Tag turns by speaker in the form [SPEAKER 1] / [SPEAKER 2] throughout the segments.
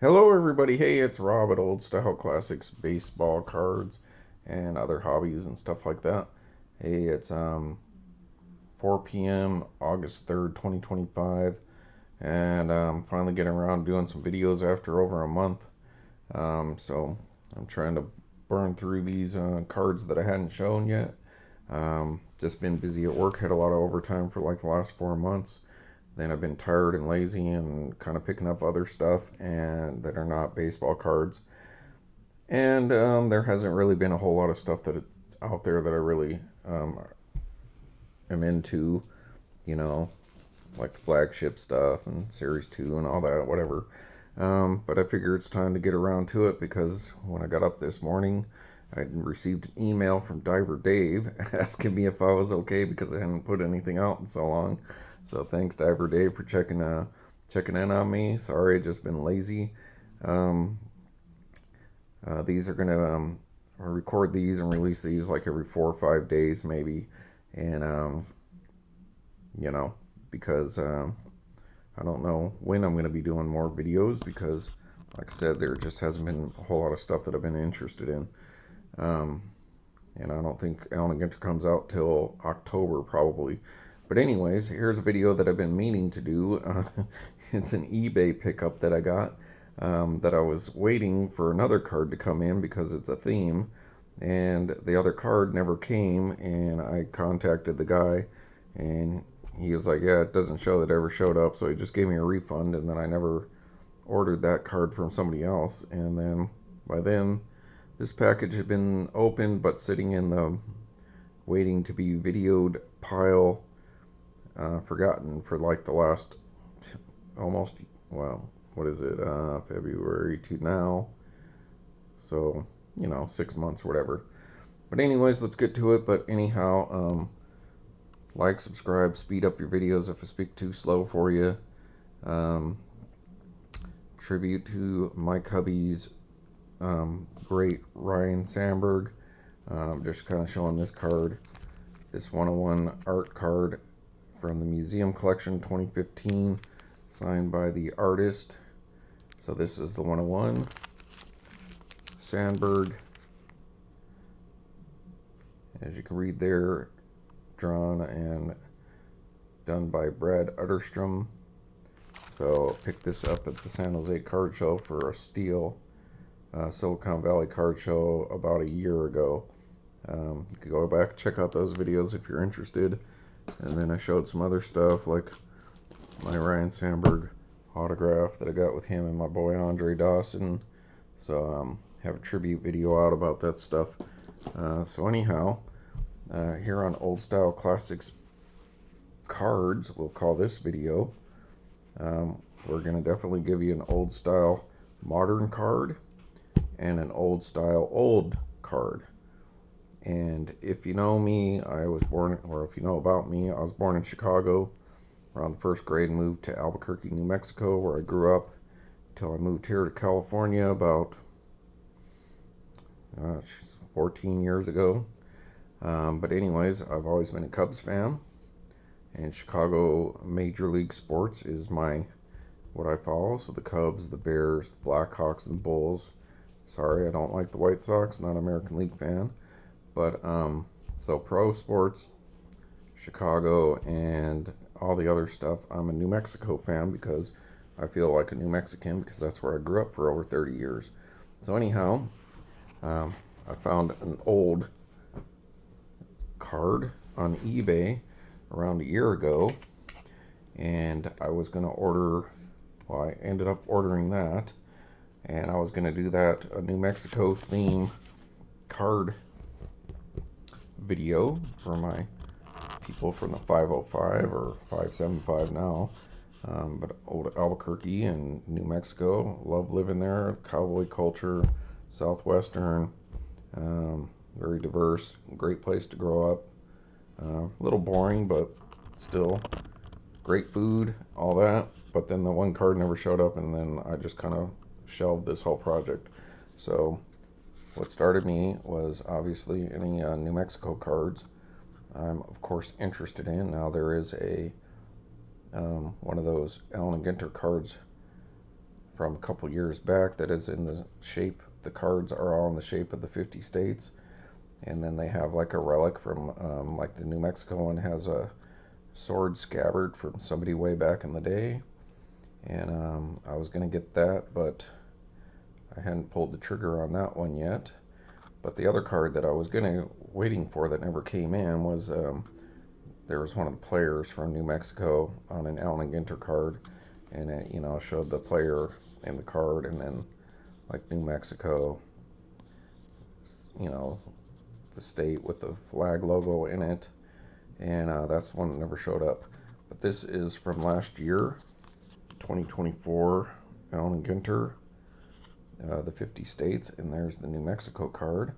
[SPEAKER 1] Hello, everybody. Hey, it's Rob at Old Style Classics Baseball Cards and other hobbies and stuff like that. Hey, it's 4 p.m. August 3rd, 2025, and I'm finally getting around doing some videos after over a month. So I'm trying to burn through these cards that I hadn't shown yet. Just been busy at work, had a lot of overtime for like the last 4 months. Then I've been tired and lazy and kind of picking up other stuff and that are not baseball cards. And there hasn't really been a whole lot of stuff that it's out there that I really am into, you know, like flagship stuff and Series 2 and all that, whatever. But I figure it's time to get around to it because when I got up this morning, I received an email from Diver Dave asking me if I was okay because I hadn't put anything out in so long. So thanks, Diver Dave, for checking in on me. Sorry, I just been lazy. Um, these are gonna record these and release these like every 4 or 5 days, maybe, and you know, because I don't know when I'm gonna be doing more videos because, like I said, there just hasn't been a whole lot of stuff that I've been interested in. Um, and I don't think Allen Ginter comes out till October probably. But anyways, here's a video that I've been meaning to do. It's an eBay pickup that I got that I was waiting for another card to come in because it's a theme, and the other card never came. And I contacted the guy, and he was like, "Yeah, it doesn't show that it ever showed up." So he just gave me a refund, and then I never ordered that card from somebody else. And then by then, this package had been opened but sitting in the waiting to be videoed pile, forgotten for like the last almost, well, what is it, February to now. So, 6 months, whatever. But, anyways, let's get to it. But, anyhow, like, subscribe, speed up your videos if I speak too slow for you. Um, Tribute to Mike Hubby's great Ryan Sandberg. Just kind of showing this card, this 101 art card from the Museum Collection 2015, signed by the artist. So this is the 101 Sandberg, as you can read there, drawn and done by Brad Utterstrom. So picked this up at the San Jose Card Show for a steal, Silicon Valley Card Show about a year ago. You can go back, check out those videos if you're interested. And then I showed some other stuff like my Ryan Sandberg autograph that I got with him and my boy Andre Dawson. So have a tribute video out about that stuff. So anyhow, here on Old Style Classics Cards, we'll call this video. We're going to definitely give you an old style modern card and an old style old card. And if you know me, I was born, or if you know about me, I was born in Chicago around the first grade and moved to Albuquerque, New Mexico, where I grew up until I moved here to California about 14 years ago. But anyways, I've always been a Cubs fan, and Chicago Major League Sports is what I follow. So the Cubs, the Bears, the Blackhawks, and the Bulls. Sorry, I don't like the White Sox. Not an American League fan. But so pro sports, Chicago, and all the other stuff. I'm a New Mexico fan because I feel like a New Mexican because that's where I grew up for over 30 years. So anyhow, um, I found an old card on eBay around a year ago, and I was going to order. Well, I ended up ordering that, and I was going to do that a New Mexico theme card video for my people from the 505 or 575 now. But old Albuquerque and New Mexico, love living there. Cowboy culture, southwestern, very diverse, great place to grow up. A little boring, but still great food, all that. But then the one card never showed up, and then I just kind of shelved this whole project. So what started me was obviously any New Mexico cards I'm of course interested in. Now there is a one of those Allen Ginter cards from a couple years back that is in the shape, the cards are all in the shape of the 50 states. And then they have like a relic from, like the New Mexico one has a sword scabbard from somebody way back in the day. And I was going to get that, but I hadn't pulled the trigger on that one yet. But the other card that I was waiting for that never came in was there was one of the players from New Mexico on an Allen Ginter card, and it, you know, showed the player and the card, and then like New Mexico, you know, the state with the flag logo in it, and that's one that never showed up. But this is from last year, 2024, Allen Ginter, the 50 states, and there's the New Mexico card.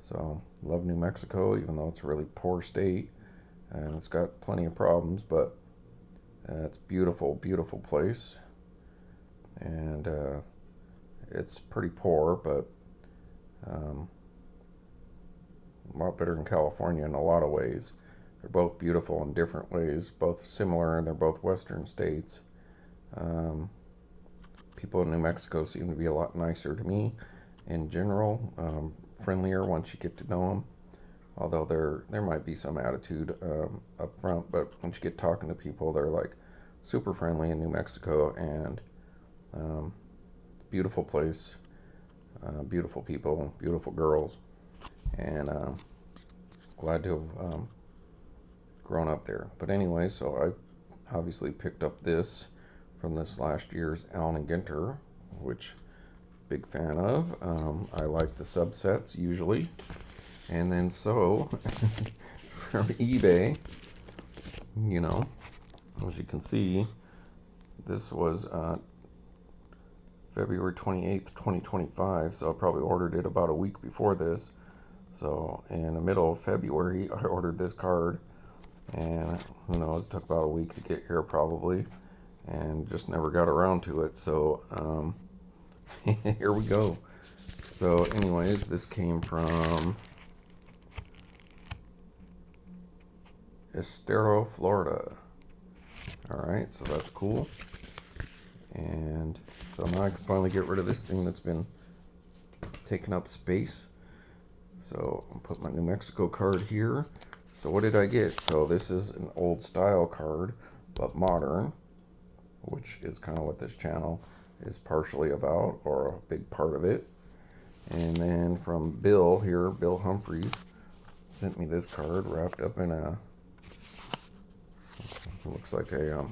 [SPEAKER 1] So love New Mexico, even though it's a really poor state and it's got plenty of problems, but it's beautiful, beautiful place, and it's pretty poor, but a lot better than California in a lot of ways. They're both beautiful in different ways, both similar, and they're both western states. People in New Mexico seem to be a lot nicer to me in general, friendlier once you get to know them. Although there might be some attitude up front, but once you get talking to people, they're like super friendly in New Mexico, and beautiful place, beautiful people, beautiful girls, and glad to have grown up there. But anyway, so I obviously picked up this from this last year's Allen Ginter, which big fan of. I like the subsets usually. And then so, from eBay, you know, as you can see, this was February 28th, 2025, so I probably ordered it about a week before this. So in the middle of February, I ordered this card, and who knows, it took about a week to get here probably, and just never got around to it. So here we go. So anyways, this came from Estero, Florida. Alright, so that's cool. And so now I can finally get rid of this thing that's been taking up space. So I'll put my New Mexico card here. So what did I get? So this is an old style card, but modern, which is kind of what this channel is partially about, or a big part of it. And then from Bill here, Bill Humphreys, sent me this card wrapped up in a, looks like a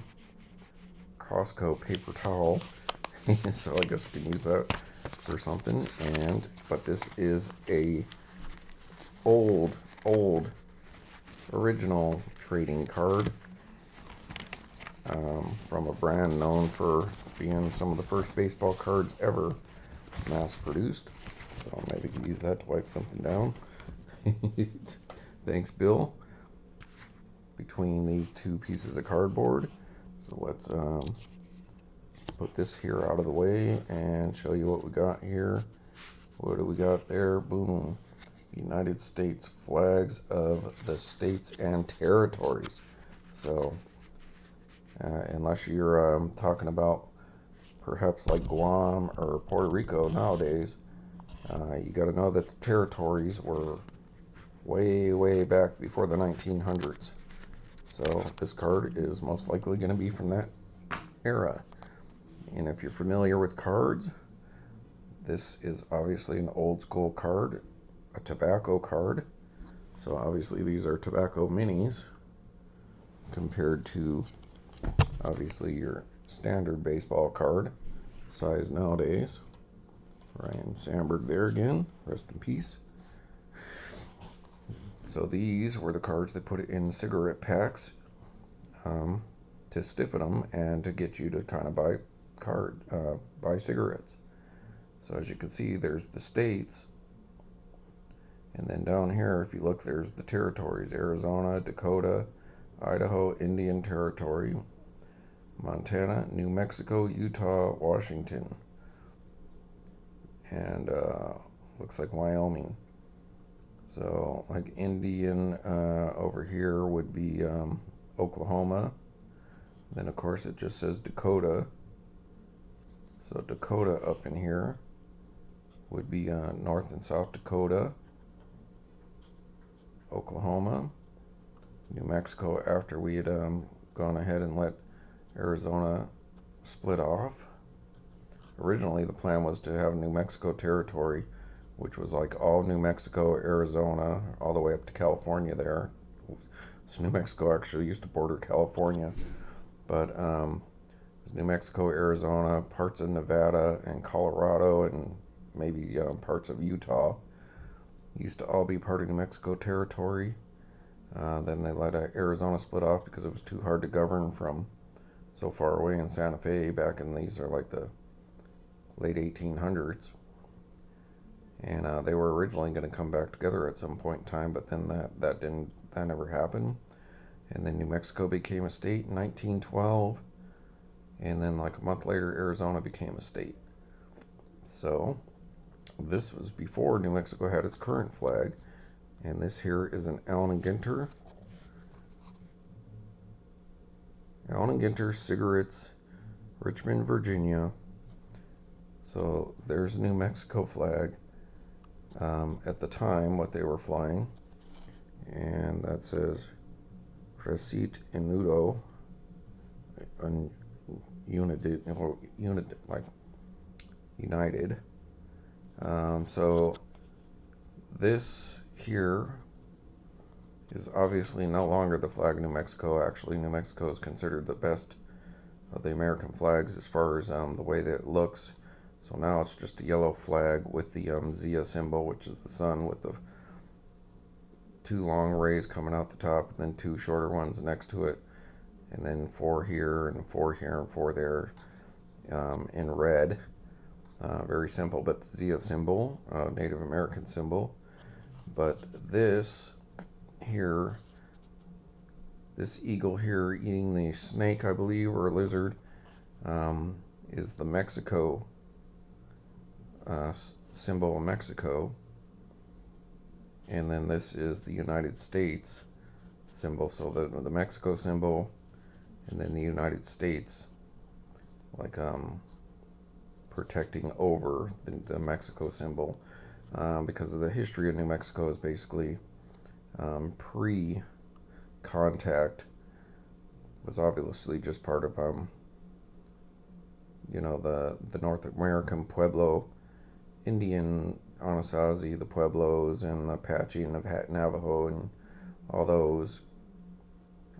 [SPEAKER 1] Costco paper towel. So I guess I can use that for something. But this is a old original trading card from a brand known for being some of the first baseball cards ever mass produced. So maybe I can use that to wipe something down. Thanks, Bill. Between these two pieces of cardboard. So let's put this here out of the way and show you what we got here. What do we got there? Boom. United States flags of the states and territories. So unless you're talking about perhaps like Guam or Puerto Rico nowadays, you got to know that the territories were way back before the 1900s. So this card is most likely going to be from that era. And if you're familiar with cards, this is obviously an old school card, a tobacco card. So obviously these are tobacco minis compared to obviously your standard baseball card size nowadays. Ryan Sandberg there again, rest in peace. So these were the cards that put it in cigarette packs to stiffen them and to get you to kind of buy cigarettes. So as you can see, there's the states, and then down here, if you look, there's the territories: Arizona, Dakota, Idaho, Indian Territory, Montana, New Mexico, Utah, Washington, and looks like Wyoming. So like Indian over here would be Oklahoma. Then of course it just says Dakota. So Dakota up in here would be North and South Dakota, Oklahoma, New Mexico after we had gone ahead and let Arizona split off. Originally, the plan was to have New Mexico territory, which was like all New Mexico, Arizona, all the way up to California there. So New Mexico actually used to border California, but it was New Mexico, Arizona, parts of Nevada and Colorado, and maybe parts of Utah used to all be part of New Mexico territory. Then they let Arizona split off because it was too hard to govern from so far away in Santa Fe back in these are like the late 1800s. And they were originally going to come back together at some point in time, but then that never happened. And then New Mexico became a state in 1912, and then like a month later Arizona became a state. So this was before New Mexico had its current flag, and this here is an Allen Ginter. Allen Ginter Cigarettes, Richmond, Virginia. So there's a New Mexico flag. At the time, what they were flying, and that says Recite Unudo, like united. So this here is obviously no longer the flag of New Mexico. Actually, New Mexico is considered the best of the American flags as far as the way that it looks. So now it's just a yellow flag with the Zia symbol, which is the sun with the two long rays coming out the top, and then two shorter ones next to it, and then four here and four here and four there in red. Very simple, but the Zia symbol, Native American symbol. But this here, this eagle here eating the snake, I believe, or a lizard, is the Mexico symbol of Mexico. And then this is the United States symbol. So the Mexico symbol, and then the United States, like protecting over the Mexico symbol, because of the history of New Mexico is basically pre-contact was obviously just part of the North American Pueblo Indian Anasazi, the Pueblos and Apache and Navajo and all those,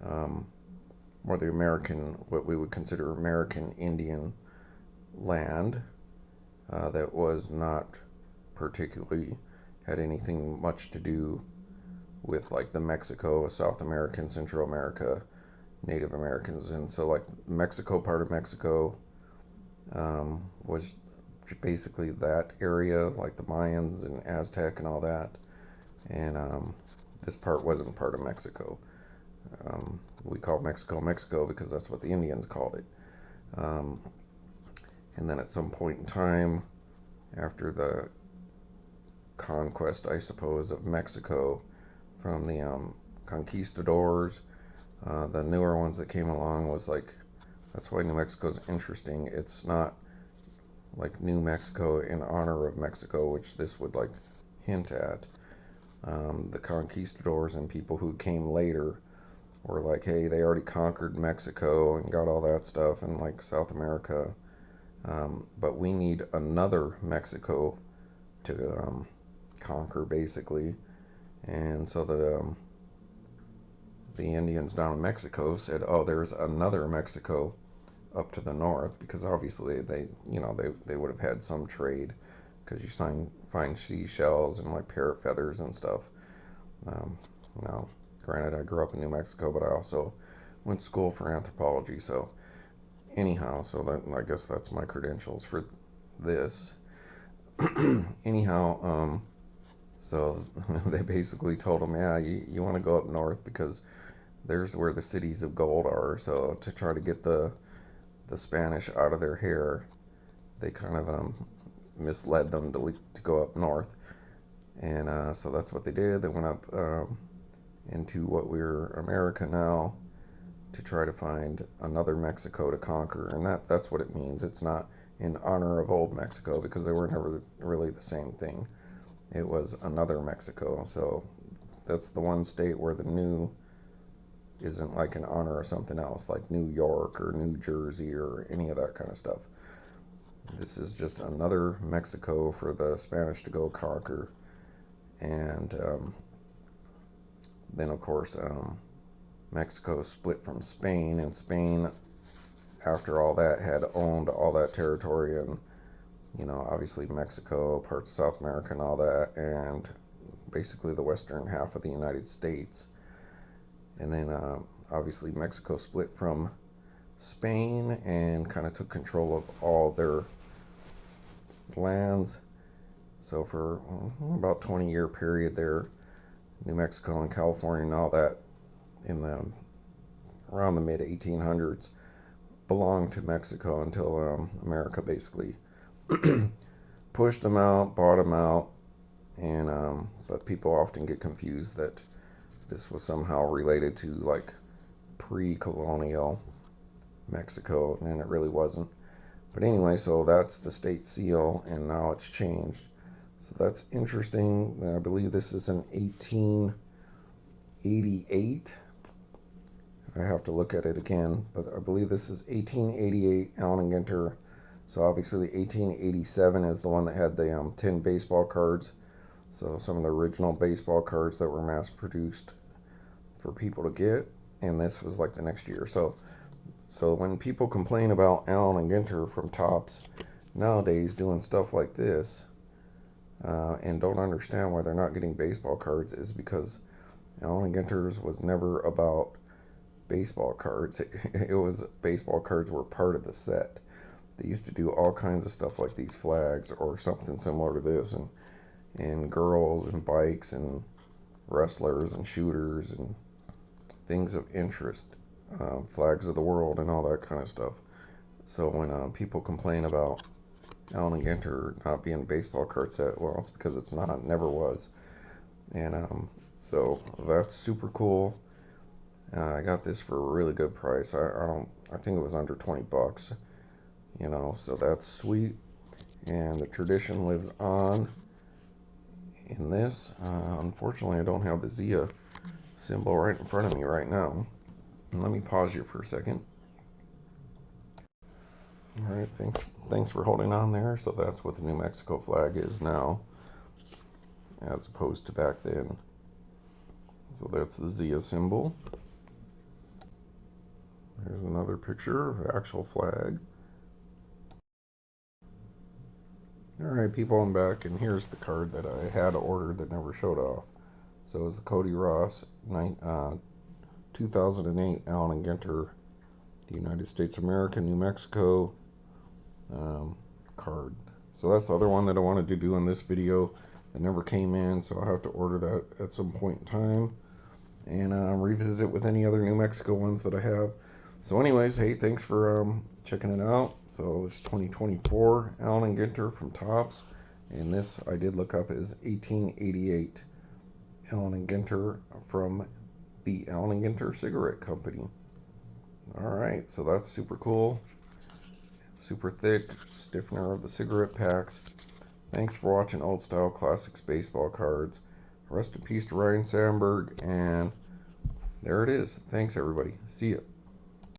[SPEAKER 1] or the American, what we would consider American Indian land, that was not particularly had anything much to do with like the Mexico, South American, Central America, Native Americans. And so like Mexico, part of Mexico, was basically that area, like the Mayans and Aztec and all that. And this part wasn't part of Mexico. We call Mexico Mexico because that's what the Indians called it. And then at some point in time, after the conquest, I suppose, of Mexico from the conquistadors, the newer ones that came along was like, that's why New Mexico is interesting. It's not like New Mexico in honor of Mexico, which this would like hint at. The conquistadors and people who came later were like, hey, they already conquered Mexico and got all that stuff in like South America, but we need another Mexico to conquer, basically. And so the Indians down in Mexico said, oh, there's another Mexico up to the north, because obviously they would have had some trade, because you find seashells and like parrot feathers and stuff. Now, granted, I grew up in New Mexico, but I also went to school for anthropology. So anyhow, so that, I guess that's my credentials for this. Anyhow, so they basically told them, yeah, you want to go up north because there's where the cities of gold are. So to try to get the Spanish out of their hair, they kind of misled them to go up north. And so that's what they did. They went up into what we're America now to try to find another Mexico to conquer. And that's what it means. It's not in honor of old Mexico, because they were never really the same thing. It was another Mexico. So that's the one state where the new isn't like in honor of something else, like New York or New Jersey or any of that kind of stuff. This is just another Mexico for the Spanish to go conquer. And then, of course, Mexico split from Spain, and Spain, after all that, had owned all that territory, and obviously Mexico, parts of South America, and all that, and basically the western half of the United States. And then obviously Mexico split from Spain and kind of took control of all their lands. So for about 20-year period there, New Mexico and California and all that in the around the mid 1800s belonged to Mexico until America basically pushed them out, bought them out, and but people often get confused that this was somehow related to like pre-colonial Mexico, and it really wasn't. But anyway, so that's the state seal, and now it's changed. So that's interesting. I believe this is an 1888. I have to look at it again, but I believe this is 1888 Allen Ginter. So obviously 1887 is the one that had the 10 baseball cards. So some of the original baseball cards that were mass produced for people to get, and this was like the next year. So when people complain about Allen Ginter from Topps nowadays doing stuff like this, and don't understand why they're not getting baseball cards, is because Allen Ginter's was never about baseball cards. It was baseball cards were part of the set. They used to do all kinds of stuff like these flags or something similar to this, and girls and bikes and wrestlers and shooters and things of interest, flags of the world and all that kind of stuff. So when people complain about Allen Ginter not being a baseball card set, well, it's because it's not, it never was. And so that's super cool. I got this for a really good price. I think it was under 20 bucks, so that's sweet. And the tradition lives on in this. Unfortunately, I don't have the Zia symbol right in front of me right now. Let me pause here for a second. All right, thanks for holding on there. So that's what the New Mexico flag is now, as opposed to back then. So that's the Zia symbol. There's another picture of the actual flag. Alright people, I'm back, and here's the card that I had ordered that never showed off. So it's the Cody Ross 2008 Allen Ginter, the United States of America, New Mexico card. So that's the other one that I wanted to do in this video that never came in, so I'll have to order that at some point in time and revisit with any other New Mexico ones that I have. So anyways, hey, thanks for checking it out. So it's 2024 Allen Ginter from Topps, and this I did look up is 1888 Allen Ginter from the Allen Ginter Cigarette Company. Alright, so that's super cool. Super thick, stiffener of the cigarette packs. Thanks for watching Old Style Classics Baseball Cards. Rest in peace to Ryan Sandberg, and there it is. Thanks everybody. See ya.